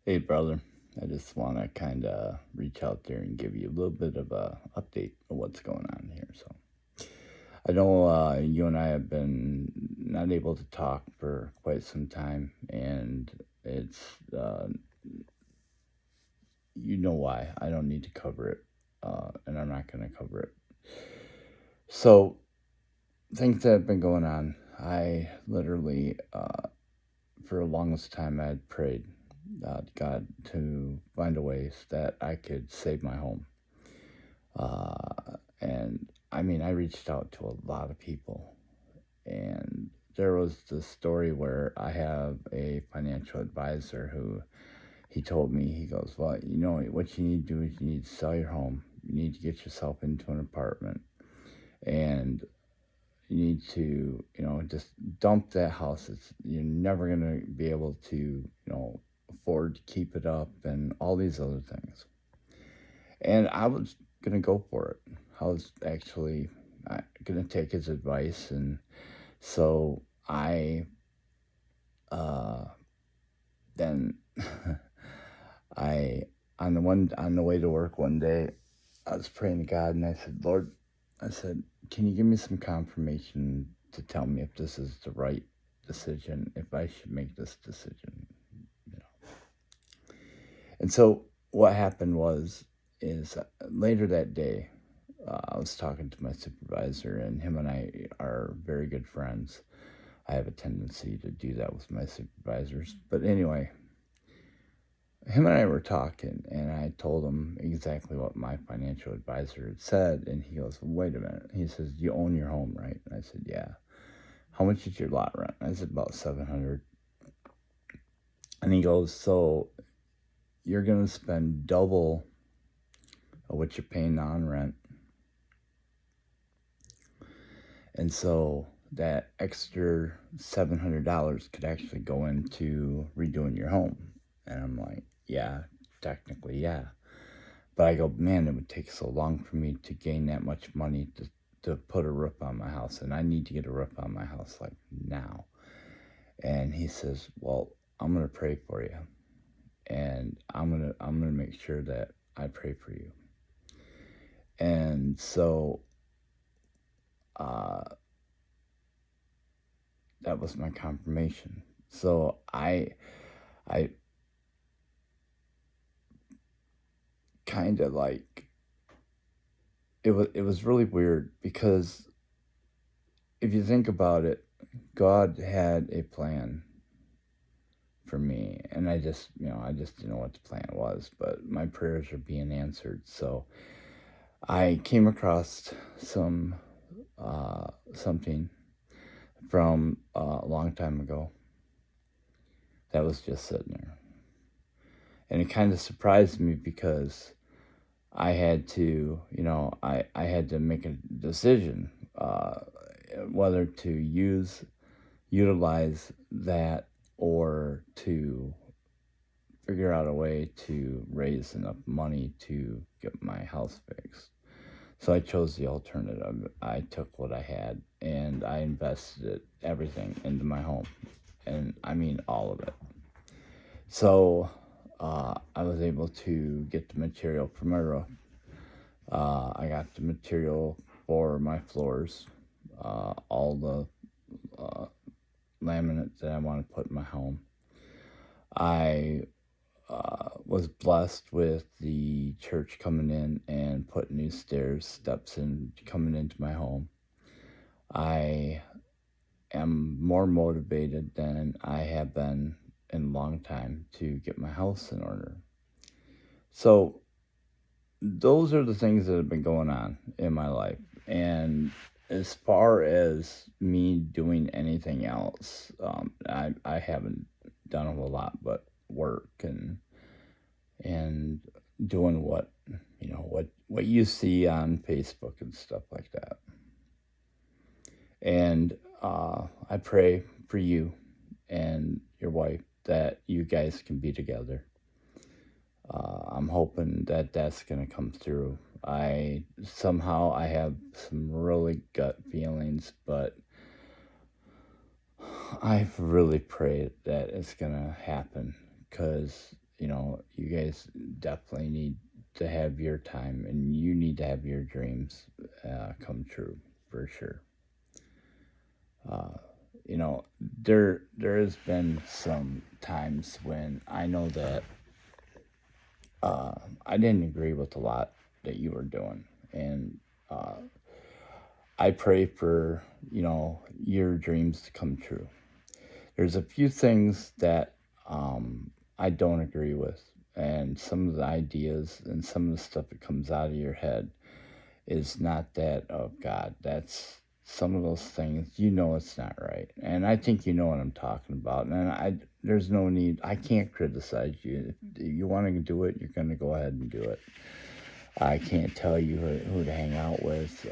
Hey, brother. I just want to kind of reach out there and give you a little bit of a update of what's going on here. So I know you and I have been not able to talk for quite some time, and it's you know why. I don't need to cover it, and I'm not going to cover it. So things that have been going on. I literally, for the longest time, I had prayed God to find a ways that I could save my home. And I mean, I reached out to a lot of people, and there was this story where I have a financial advisor who he told me, he goes, well, you know, what you need to do is you need to sell your home. You need to get yourself into an apartment, and you need to, just dump that house. You're never going to be able to, afford to keep it up and all these other things. And I was going to go for it. I was actually going to take his advice. And so I uh, then I on the way to work one day, I was praying to God and I said, Lord, I said, can you give me some confirmation to tell me if this is the right decision, if I should make this decision, you know. And so what happened is later that day, I was talking to my supervisor, and him and I are very good friends. I have a tendency to do that with my supervisors. But anyway, him and I were talking, and I told him exactly what my financial advisor had said. And he goes, wait a minute. He says, you own your home, right? And I said, yeah. How much is your lot rent? I said, about 700. And he goes, so you're going to spend double of what you're paying on rent. And so that extra $700 could actually go into redoing your home. And I'm like, yeah, technically, yeah. But I go, man, it would take so long for me to gain that much money to put a roof on my house. And I need to get a roof on my house like now. And he says, well, I'm going to pray for you. And I'm going to make sure that I pray for you. And so, uh, that was my confirmation. So I kind of like it was really weird because if you think about it, God had a plan for me, and I just didn't know what the plan was, but my prayers are being answered. So I came across something from a long time ago that was just sitting there, and it kind of surprised me because I had to, I had to make a decision whether to utilize that or to figure out a way to raise enough money to get my house fixed. So I chose the alternative. I took what I had and I invested everything into my home. And I mean all of it. So I was able to get the material for my roof. I got the material for my floors, all the laminate that I want to put in my home. I was blessed with the church coming in and putting new steps in coming into my home. I am more motivated than I have been in a long time to get my house in order. So those are the things that have been going on in my life. And as far as me doing anything else, I haven't done a whole lot but work and doing what you see on Facebook and stuff like that. And I pray for you and your wife that you guys can be together. I'm hoping that that's going to come through. I have some really gut feelings, but I've really prayed that it's going to happen because you guys definitely need to have your time, and you need to have your dreams come true for sure. Uh, there has been some times when I know that uh, I didn't agree with a lot that you were doing, and uh, I pray for your dreams to come true. There's a few things that I don't agree with, and some of the ideas and some of the stuff that comes out of your head is not that of God. That's some of those things it's not right, and I think you know what I'm talking about. And there's no need. I can't criticize you. If you want to do it, you're going to go ahead and do it. I can't tell you who to hang out with.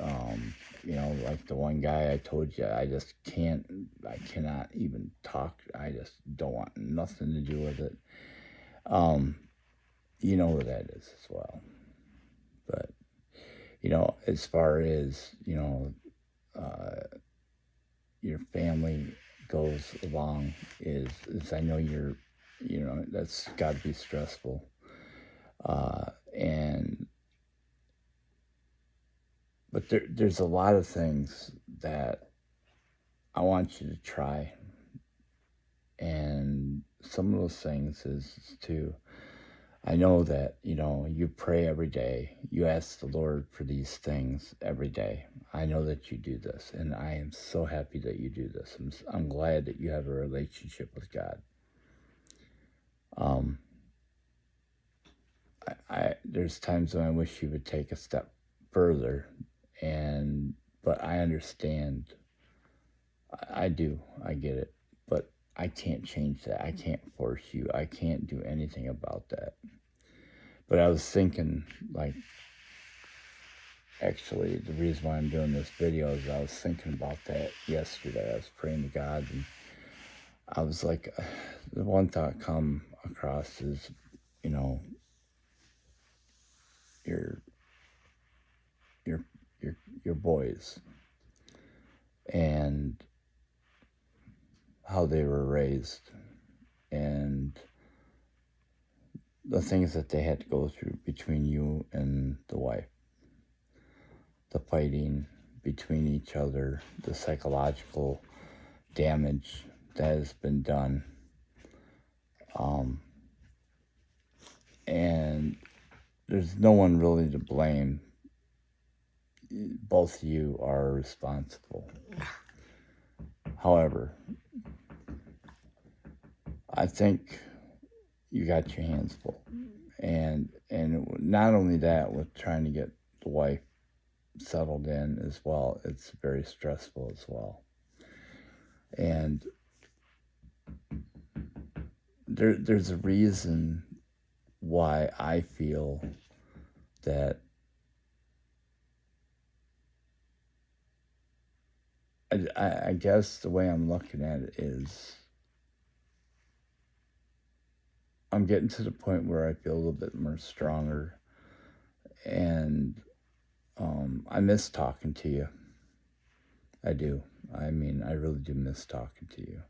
Like the one guy I told you, I cannot even talk. I just don't want nothing to do with it. Um, you know who that is as well. But, as far as, uh, your family goes along is I know that's got to be stressful. And But there's a lot of things that I want you to try. And some of those things is to, I know that, you pray every day. You ask the Lord for these things every day. I know that you do this, and I am so happy that you do this. I'm glad that you have a relationship with God. Um, there's times when I wish you would take a step further, but I understand. I do. I get it. But I can't change that. I can't force you. I can't do anything about that. But I was thinking, like, actually, the reason why I'm doing this video is I was thinking about that yesterday. I was praying to God, and I was like, the one thought come across is, you know, your your your boys and how they were raised and the things that they had to go through between you and the wife, the fighting between each other, the psychological damage that has been done. And there's no one really to blame. Both of you are responsible. However, I think you got your hands full. And not only that, with trying to get the wife settled in as well, it's very stressful as well. And there's a reason why I feel that I guess the way I'm looking at it is I'm getting to the point where I feel a little bit more stronger, and I miss talking to you. I do. I mean, I really do miss talking to you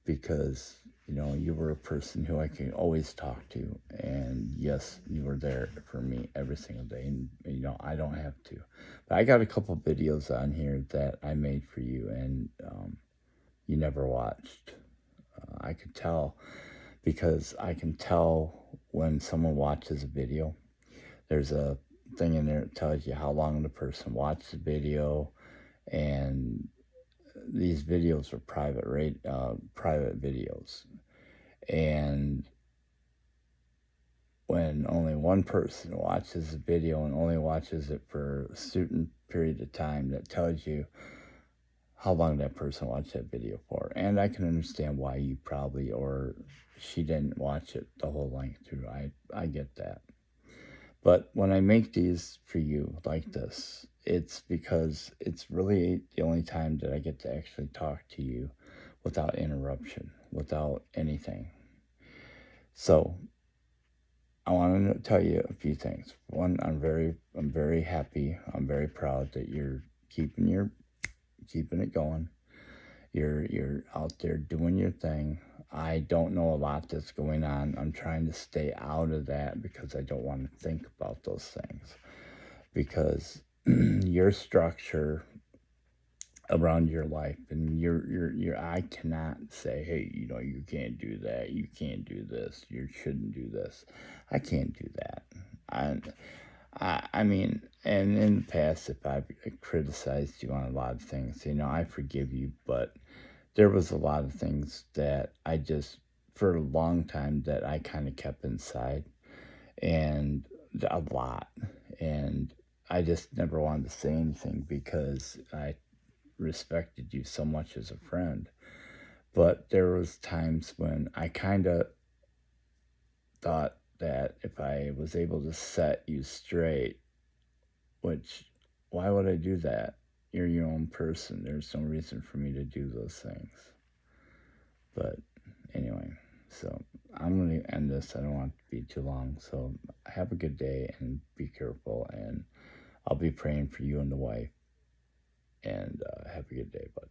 because, you were a person who I can always talk to. And yes, you were there for me every single day. And, I don't have to. But I got a couple videos on here that I made for you, and you never watched. I could tell because I can tell when someone watches a video. There's a thing in there that tells you how long the person watched the video, and these videos are private videos. And when only one person watches the video and only watches it for a certain period of time, that tells you how long that person watched that video for. And I can understand why you probably, or she didn't watch it the whole length through. I get that. But when I make these for you like this, it's because it's really the only time that I get to actually talk to you without interruption, without anything. So I want to tell you a few things. One, I'm very happy. I'm very proud that you're keeping it going. You're out there doing your thing. I don't know a lot that's going on. I'm trying to stay out of that because I don't want to think about those things. Because your structure around your life and your I cannot say, hey, you can't do that, you can't do this, you shouldn't do this. I can't do that. I I mean, and in the past, if I've criticized you on a lot of things, I forgive you, but there was a lot of things that I just, for a long time, that I kind of kept inside, and a lot. And I just never wanted to say anything because I respected you so much as a friend. But there was times when I kind of thought that if I was able to set you straight, which, why would I do that? You're your own person. There's no reason for me to do those things. But anyway, so I'm going to end this. I don't want it to be too long. So have a good day and be careful. And I'll be praying for you and the wife. And have a good day, bud.